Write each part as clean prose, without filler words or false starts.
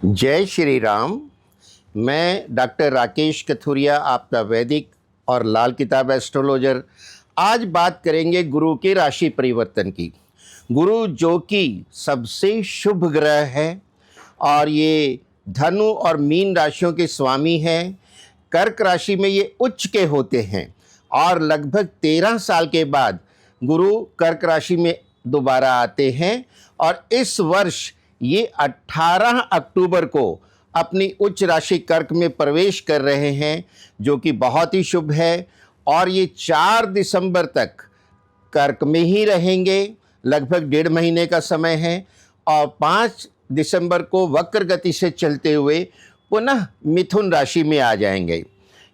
जय श्री राम। मैं डॉक्टर राकेश कथुरिया, आपका वैदिक और लाल किताब एस्ट्रोलॉजर। आज बात करेंगे गुरु के राशि परिवर्तन की। गुरु जो कि सबसे शुभ ग्रह है और ये धनु और मीन राशियों के स्वामी हैं। कर्क राशि में ये उच्च के होते हैं और लगभग 13 साल के बाद गुरु कर्क राशि में दोबारा आते हैं और इस वर्ष ये 18 अक्टूबर को अपनी उच्च राशि कर्क में प्रवेश कर रहे हैं, जो कि बहुत ही शुभ है। और ये 4 दिसंबर तक कर्क में ही रहेंगे, लगभग 1.5 महीने का समय है। और 5 दिसंबर को वक्र गति से चलते हुए पुनः मिथुन राशि में आ जाएंगे।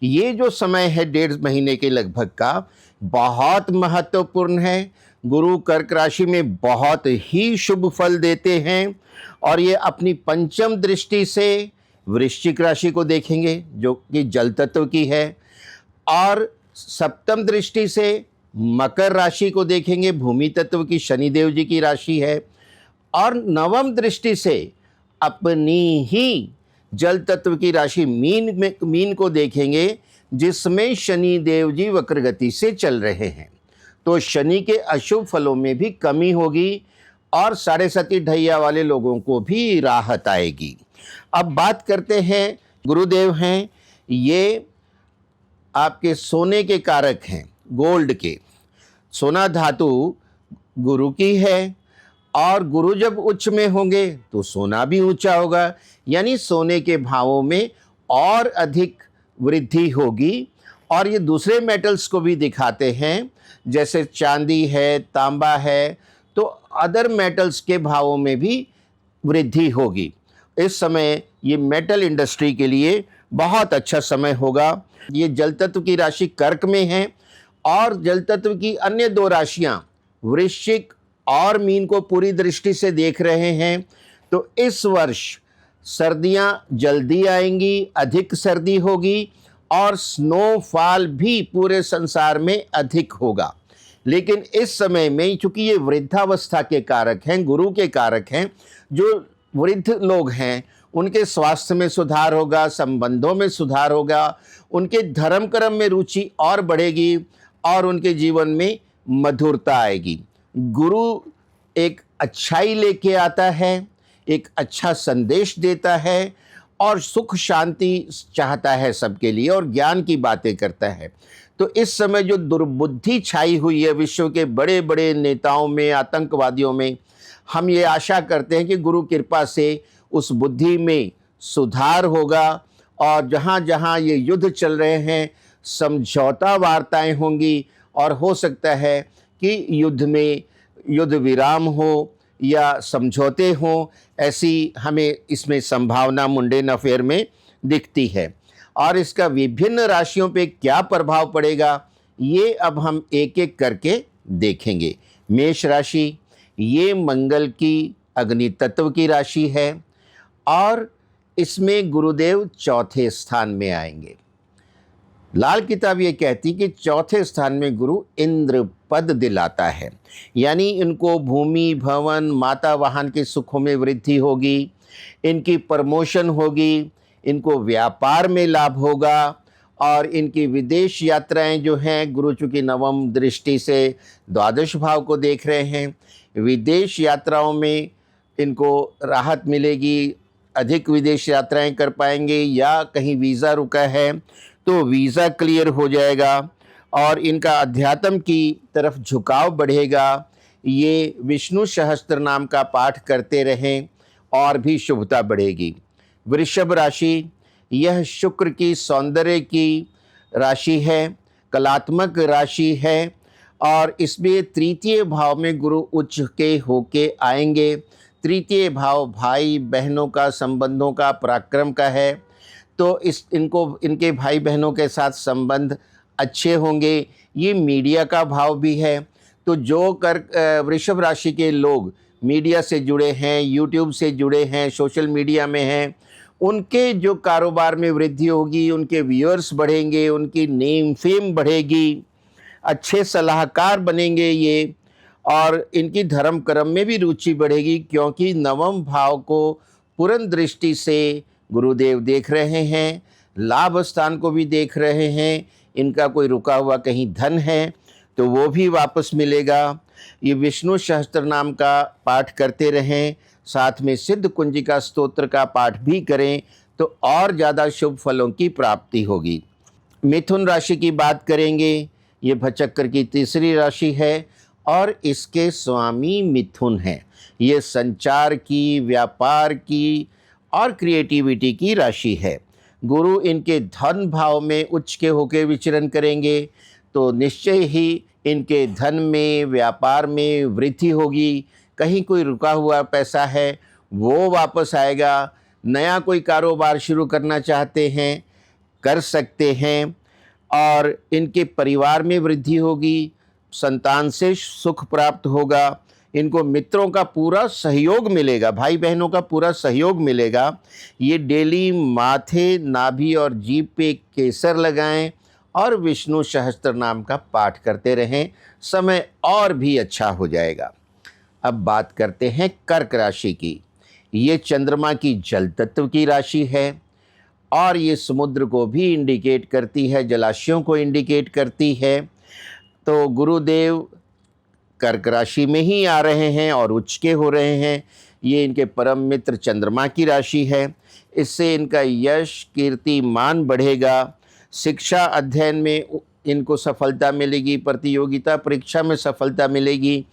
ये जो समय है 1.5 महीने के लगभग का, बहुत महत्वपूर्ण है। गुरु कर्क राशि में बहुत ही शुभ फल देते हैं और ये अपनी पंचम दृष्टि से वृश्चिक राशि को देखेंगे, जो कि जल तत्व की है, और सप्तम दृष्टि से मकर राशि को देखेंगे, भूमि तत्व की शनिदेव जी की राशि है, और नवम दृष्टि से अपनी ही जल तत्व की राशि मीन को देखेंगे, जिसमें शनि देव जी वक्र गति से चल रहे हैं। तो शनि के अशुभ फलों में भी कमी होगी और साढ़े सती ढैया वाले लोगों को भी राहत आएगी। अब बात करते हैं, गुरुदेव हैं ये आपके सोने के कारक हैं, गोल्ड के। सोना धातु गुरु की है और गुरु जब उच्च में होंगे तो सोना भी ऊंचा होगा, यानी सोने के भावों में और अधिक वृद्धि होगी। और ये दूसरे मेटल्स को भी दिखाते हैं, जैसे चांदी है, तांबा है, तो अदर मेटल्स के भावों में भी वृद्धि होगी। इस समय ये मेटल इंडस्ट्री के लिए बहुत अच्छा समय होगा। ये जल तत्व की राशि कर्क में है और जल तत्व की अन्य 2 राशियां वृश्चिक और मीन को पूरी दृष्टि से देख रहे हैं। तो इस वर्ष सर्दियां जल्दी आएंगी, अधिक सर्दी होगी और स्नोफॉल भी पूरे संसार में अधिक होगा। लेकिन इस समय में, चूंकि ये वृद्धावस्था के कारक हैं, गुरु के कारक हैं, जो वृद्ध लोग हैं उनके स्वास्थ्य में सुधार होगा, संबंधों में सुधार होगा, उनके धर्म कर्म में रुचि और बढ़ेगी और उनके जीवन में मधुरता आएगी। गुरु एक अच्छाई लेके आता है, एक अच्छा संदेश देता है और सुख शांति चाहता है सबके लिए और ज्ञान की बातें करता है। तो इस समय जो दुर्बुद्धि छाई हुई है विश्व के बड़े बड़े नेताओं में, आतंकवादियों में, हम ये आशा करते हैं कि गुरु कृपा से उस बुद्धि में सुधार होगा और जहाँ जहाँ ये युद्ध चल रहे हैं समझौता वार्ताएं होंगी और हो सकता है कि युद्ध विराम हो या समझौते हों, ऐसी हमें इसमें संभावना मुंडेन अफेयर में दिखती है। और इसका विभिन्न राशियों पे क्या प्रभाव पड़ेगा, ये अब हम एक एक करके देखेंगे। मेष राशि, ये मंगल की अग्नि तत्व की राशि है और इसमें गुरुदेव चौथे स्थान में आएंगे। लाल किताब ये कहती कि चौथे स्थान में गुरु इंद्र पद दिलाता है, यानी इनको भूमि, भवन, माता वाहन के सुखों में वृद्धि होगी, इनकी प्रमोशन होगी, इनको व्यापार में लाभ होगा और इनकी विदेश यात्राएं जो हैं, गुरु चूँकि नवम दृष्टि से द्वादश भाव को देख रहे हैं, विदेश यात्राओं में इनको राहत मिलेगी, अधिक विदेश यात्राएं कर पाएंगे, या कहीं वीज़ा रुका है तो वीज़ा क्लियर हो जाएगा और इनका अध्यात्म की तरफ झुकाव बढ़ेगा। ये विष्णु सहस्त्र नाम का पाठ करते रहें और भी शुभता बढ़ेगी। वृषभ राशि, यह शुक्र की सौंदर्य की राशि है, कलात्मक राशि है और इसमें तृतीय भाव में गुरु उच्च के होके आएंगे। तृतीय भाव भाई बहनों का, संबंधों का, पराक्रम का है, तो इनके भाई बहनों के साथ संबंध अच्छे होंगे। ये मीडिया का भाव भी है, तो जो वृषभ राशि के लोग मीडिया से जुड़े हैं, यूट्यूब से जुड़े हैं, सोशल मीडिया में हैं, उनके जो कारोबार में वृद्धि होगी, उनके व्यूअर्स बढ़ेंगे, उनकी नेम फेम बढ़ेगी, अच्छे सलाहकार बनेंगे ये, और इनकी धर्म कर्म में भी रुचि बढ़ेगी, क्योंकि नवम भाव को पूर्ण दृष्टि से गुरुदेव देख रहे हैं, लाभ स्थान को भी देख रहे हैं। इनका कोई रुका हुआ कहीं धन है तो वो भी वापस मिलेगा। ये विष्णु सहस्त्र नाम का पाठ करते रहें, साथ में सिद्ध कुंजिका स्तोत्र का पाठ भी करें तो और ज़्यादा शुभ फलों की प्राप्ति होगी। मिथुन राशि की बात करेंगे। ये भचक्कर की तीसरी राशि है और इसके स्वामी मिथुन हैं। ये संचार की, व्यापार की और क्रिएटिविटी की राशि है। गुरु इनके धन भाव में उच्च के होकर विचरण करेंगे तो निश्चय ही इनके धन में, व्यापार में वृद्धि होगी। कहीं कोई रुका हुआ पैसा है वो वापस आएगा। नया कोई कारोबार शुरू करना चाहते हैं कर सकते हैं और इनके परिवार में वृद्धि होगी। संतान से सुख प्राप्त होगा। इनको मित्रों का पूरा सहयोग मिलेगा, भाई बहनों का पूरा सहयोग मिलेगा। ये डेली माथे, नाभि और जीभ पे केसर लगाएं और विष्णु सहस्त्र नाम का पाठ करते रहें, समय और भी अच्छा हो जाएगा। अब बात करते हैं कर्क राशि की। ये चंद्रमा की जल तत्व की राशि है और ये समुद्र को भी इंडिकेट करती है, जलाशयों को इंडिकेट करती है। तो गुरुदेव कर्क राशि में ही आ रहे हैं और उच्च के हो रहे हैं। ये इनके परम मित्र चंद्रमा की राशि है। इससे इनका यश, कीर्ति, मान बढ़ेगा। शिक्षा अध्ययन में इनको सफलता मिलेगी, प्रतियोगिता परीक्षा में सफलता मिलेगी।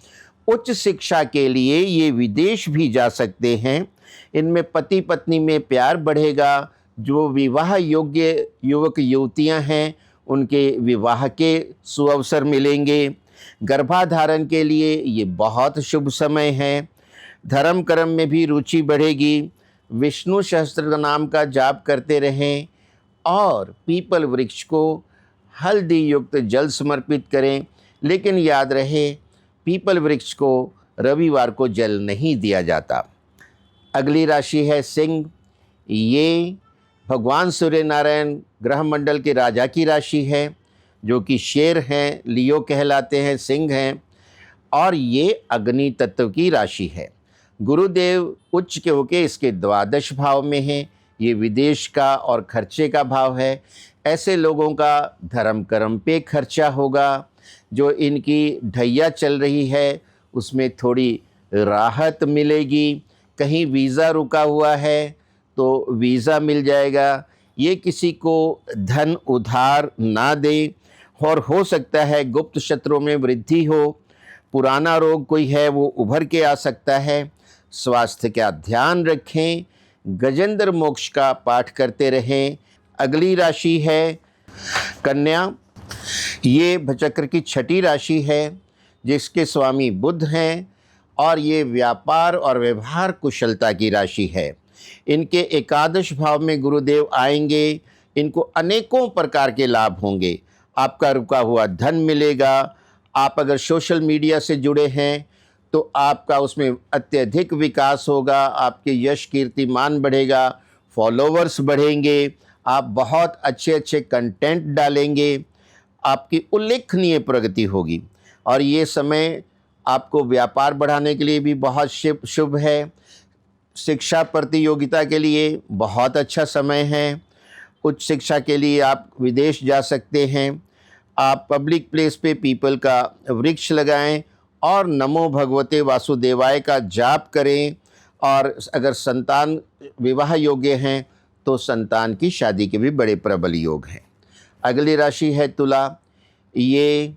उच्च शिक्षा के लिए ये विदेश भी जा सकते हैं। इनमें पति पत्नी में प्यार बढ़ेगा। जो विवाह योग्य युवक युवतियां हैं उनके विवाह के सुअवसर मिलेंगे। गर्भाधारण के लिए ये बहुत शुभ समय है। धर्म कर्म में भी रुचि बढ़ेगी। विष्णु सहस्त्र नाम का जाप करते रहें और पीपल वृक्ष को हल्दी युक्त जल समर्पित करें। लेकिन याद रहे, पीपल वृक्ष को रविवार को जल नहीं दिया जाता। अगली राशि है सिंह। ये भगवान सूर्य नारायण ग्रह मंडल के राजा की राशि है, जो कि शेर हैं, लियो कहलाते हैं, सिंह हैं और ये अग्नि तत्व की राशि है। गुरुदेव उच्च के होके इसके द्वादश भाव में हैं। ये विदेश का और खर्चे का भाव है। ऐसे लोगों का धर्म कर्म पे खर्चा होगा। जो इनकी ढैया चल रही है उसमें थोड़ी राहत मिलेगी। कहीं वीज़ा रुका हुआ है तो वीज़ा मिल जाएगा। ये किसी को धन उधार ना दे और हो सकता है गुप्त शत्रुओं में वृद्धि हो। पुराना रोग कोई है वो उभर के आ सकता है। स्वास्थ्य का ध्यान रखें। गजेंद्र मोक्ष का पाठ करते रहें। अगली राशि है कन्या। ये भचक्र की छठी राशि है जिसके स्वामी बुध हैं और ये व्यापार और व्यवहार कुशलता की राशि है। इनके एकादश भाव में गुरुदेव आएंगे। इनको अनेकों प्रकार के लाभ होंगे। आपका रुका हुआ धन मिलेगा। आप अगर सोशल मीडिया से जुड़े हैं तो आपका उसमें अत्यधिक विकास होगा। आपके यश, कीर्ति, मान बढ़ेगा। फॉलोवर्स बढ़ेंगे। आप बहुत अच्छे अच्छे कंटेंट डालेंगे। आपकी उल्लेखनीय प्रगति होगी और ये समय आपको व्यापार बढ़ाने के लिए भी बहुत शुभ है। शिक्षा प्रतियोगिता के लिए बहुत अच्छा समय है। उच्च शिक्षा के लिए आप विदेश जा सकते हैं। आप पब्लिक प्लेस पे पीपल का वृक्ष लगाएं और नमो भगवते वासुदेवाय का जाप करें। और अगर संतान विवाह योग्य हैं तो संतान की शादी के भी बड़े प्रबल योग हैं। अगली राशि है तुला। ये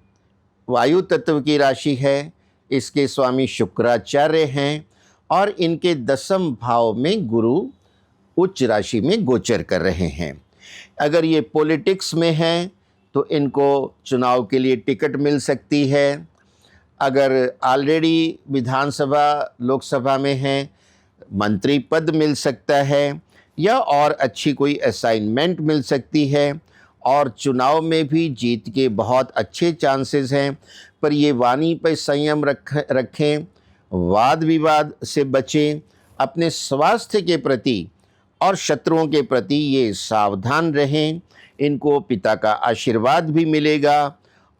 वायु तत्व की राशि है। इसके स्वामी शुक्राचार्य हैं और इनके दसम भाव में गुरु उच्च राशि में गोचर कर रहे हैं। अगर ये पॉलिटिक्स में हैं तो इनको चुनाव के लिए टिकट मिल सकती है। अगर ऑलरेडी विधानसभा, लोकसभा में हैं, मंत्री पद मिल सकता है या और अच्छी कोई असाइनमेंट मिल सकती है और चुनाव में भी जीत के बहुत अच्छे चांसेस हैं। पर ये वाणी पर संयम रखें, वाद विवाद से बचें। अपने स्वास्थ्य के प्रति और शत्रुओं के प्रति ये सावधान रहें। इनको पिता का आशीर्वाद भी मिलेगा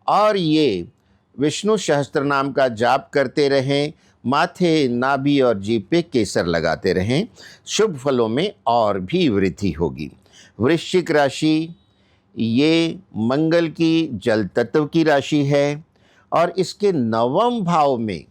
और ये विष्णु सहस्त्र नाम का जाप करते रहें। माथे, नाभि और जीभ पे केसर लगाते रहें, शुभ फलों में और भी वृद्धि होगी। वृश्चिक राशि, ये मंगल की जल तत्व की राशि है और इसके नवम भाव में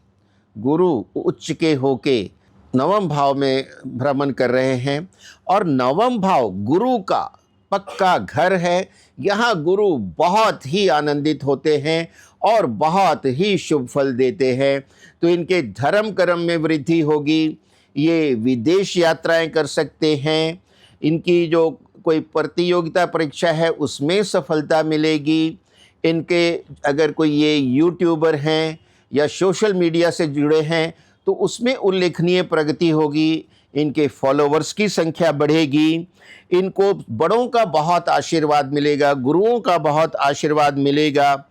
गुरु उच्च के होके नवम भाव में भ्रमण कर रहे हैं और नवम भाव गुरु का पक्का घर है। यहाँ गुरु बहुत ही आनंदित होते हैं और बहुत ही शुभ फल देते हैं। तो इनके धर्म कर्म में वृद्धि होगी, ये विदेश यात्राएं कर सकते हैं, इनकी जो कोई प्रतियोगिता परीक्षा है उसमें सफलता मिलेगी। इनके अगर कोई ये यूट्यूबर हैं या सोशल मीडिया से जुड़े हैं तो उसमें उल्लेखनीय प्रगति होगी, इनके फॉलोवर्स की संख्या बढ़ेगी, इनको बड़ों का बहुत आशीर्वाद मिलेगा, गुरुओं का बहुत आशीर्वाद मिलेगा।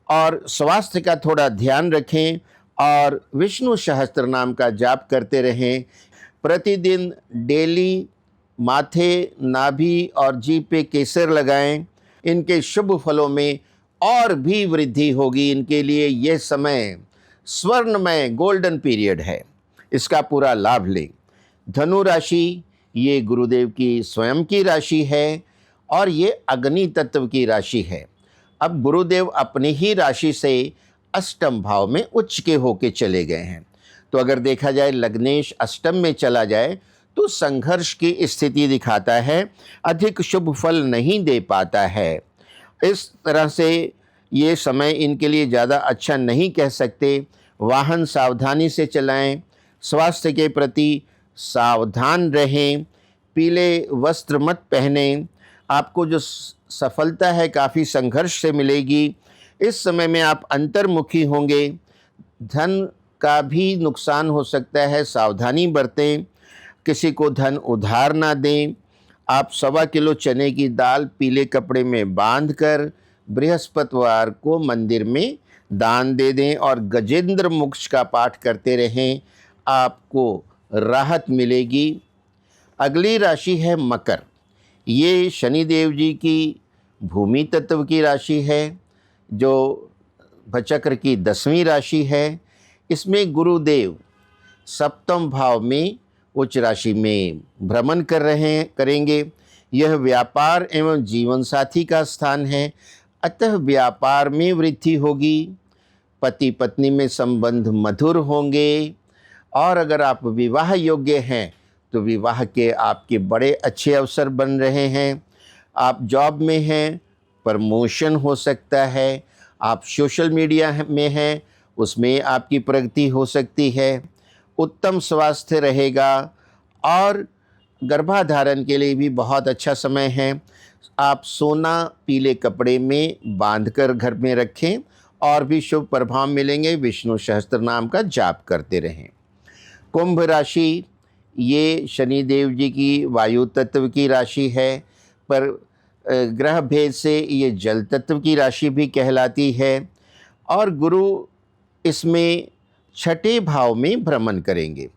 और स्वास्थ्य का थोड़ा ध्यान रखें और विष्णु सहस्त्र नाम का जाप करते रहें। प्रतिदिन डेली माथे, नाभि और जीभ पे केसर लगाएं, इनके शुभ फलों में और भी वृद्धि होगी। इनके लिए यह समय स्वर्णमय गोल्डन पीरियड है, इसका पूरा लाभ लें। धनु राशि, ये गुरुदेव की स्वयं की राशि है और ये अग्नि तत्व की राशि है। अब गुरुदेव अपनी ही राशि से अष्टम भाव में उच्च के होके चले गए हैं। तो अगर देखा जाए लग्नेश अष्टम में चला जाए तो संघर्ष की स्थिति दिखाता है, अधिक शुभ फल नहीं दे पाता है। इस तरह से ये समय इनके लिए ज़्यादा अच्छा नहीं कह सकते। वाहन सावधानी से चलाएं, स्वास्थ्य के प्रति सावधान रहें, पीले वस्त्र मत पहनें। आपको जो सफलता है काफ़ी संघर्ष से मिलेगी। इस समय में आप अंतर्मुखी होंगे, धन का भी नुकसान हो सकता है, सावधानी बरतें, किसी को धन उधार ना दें। आप 1.25 किलो चने की दाल पीले कपड़े में बांधकर बृहस्पतिवार को मंदिर में दान दे दें और गजेंद्र मोक्ष का पाठ करते रहें, आपको राहत मिलेगी। अगली राशि है मकर। ये शनिदेव जी की भूमि तत्व की राशि है, जो भचक्र की 10वीं राशि है। इसमें गुरुदेव सप्तम भाव में उच्च राशि में भ्रमण करेंगे। यह व्यापार एवं जीवन साथी का स्थान है, अतः व्यापार में वृद्धि होगी, पति पत्नी में संबंध मधुर होंगे और अगर आप विवाह योग्य हैं तो विवाह के आपके बड़े अच्छे अवसर बन रहे हैं। आप जॉब में हैं, प्रमोशन हो सकता है। आप सोशल मीडिया में हैं, उसमें आपकी प्रगति हो सकती है। उत्तम स्वास्थ्य रहेगा और गर्भाधारण के लिए भी बहुत अच्छा समय है। आप सोना पीले कपड़े में बांधकर घर में रखें और भी शुभ प्रभाव मिलेंगे। विष्णु सहस्त्र नाम का जाप करते रहें। कुंभ राशि, ये शनिदेव जी की वायु तत्व की राशि है, पर ग्रह भेद से ये जल तत्व की राशि भी कहलाती है और गुरु इसमें छठे भाव में भ्रमण करेंगे।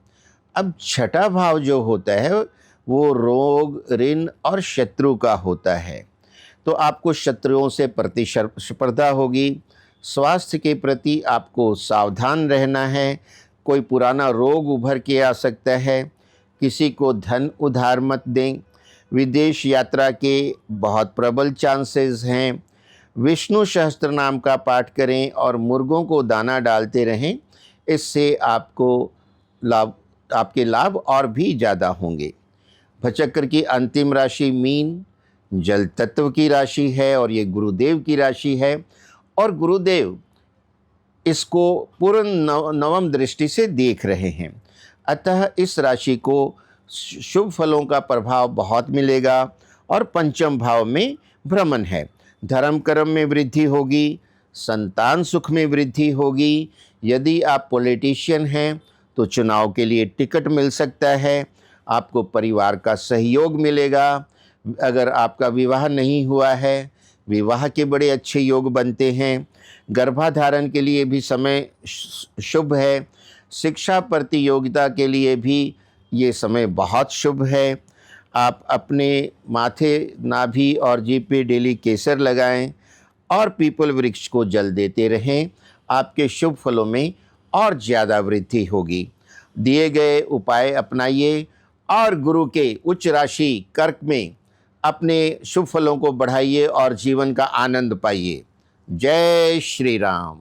अब छठा भाव जो होता है वो रोग, ऋण और शत्रु का होता है, तो आपको शत्रुओं से प्रतिस्पर्धा होगी। स्वास्थ्य के प्रति आपको सावधान रहना है, कोई पुराना रोग उभर के आ सकता है। किसी को धन उधार मत दें। विदेश यात्रा के बहुत प्रबल चांसेस हैं। विष्णु सहस्त्र नाम का पाठ करें और मुर्गों को दाना डालते रहें, इससे आपके लाभ और भी ज़्यादा होंगे। भचक्र की अंतिम राशि मीन, जल तत्व की राशि है और ये गुरुदेव की राशि है और गुरुदेव इसको पूर्ण नवम दृष्टि से देख रहे हैं, अतः इस राशि को शुभ फलों का प्रभाव बहुत मिलेगा और पंचम भाव में भ्रमण है। धर्म कर्म में वृद्धि होगी, संतान सुख में वृद्धि होगी। यदि आप पॉलिटिशियन हैं तो चुनाव के लिए टिकट मिल सकता है, आपको परिवार का सहयोग मिलेगा। अगर आपका विवाह नहीं हुआ है, विवाह के बड़े अच्छे योग बनते हैं। गर्भाधारण के लिए भी समय शुभ है। शिक्षा प्रतियोगिता के लिए भी ये समय बहुत शुभ है। आप अपने माथे, नाभि और जीभ पे डेली केसर लगाएं और पीपल वृक्ष को जल देते रहें। आपके शुभ फलों में और ज़्यादा वृद्धि होगी। दिए गए उपाय अपनाइए और गुरु के उच्च राशि कर्क में अपने शुभ फलों को बढ़ाइए और जीवन का आनंद पाइए। जय श्री राम।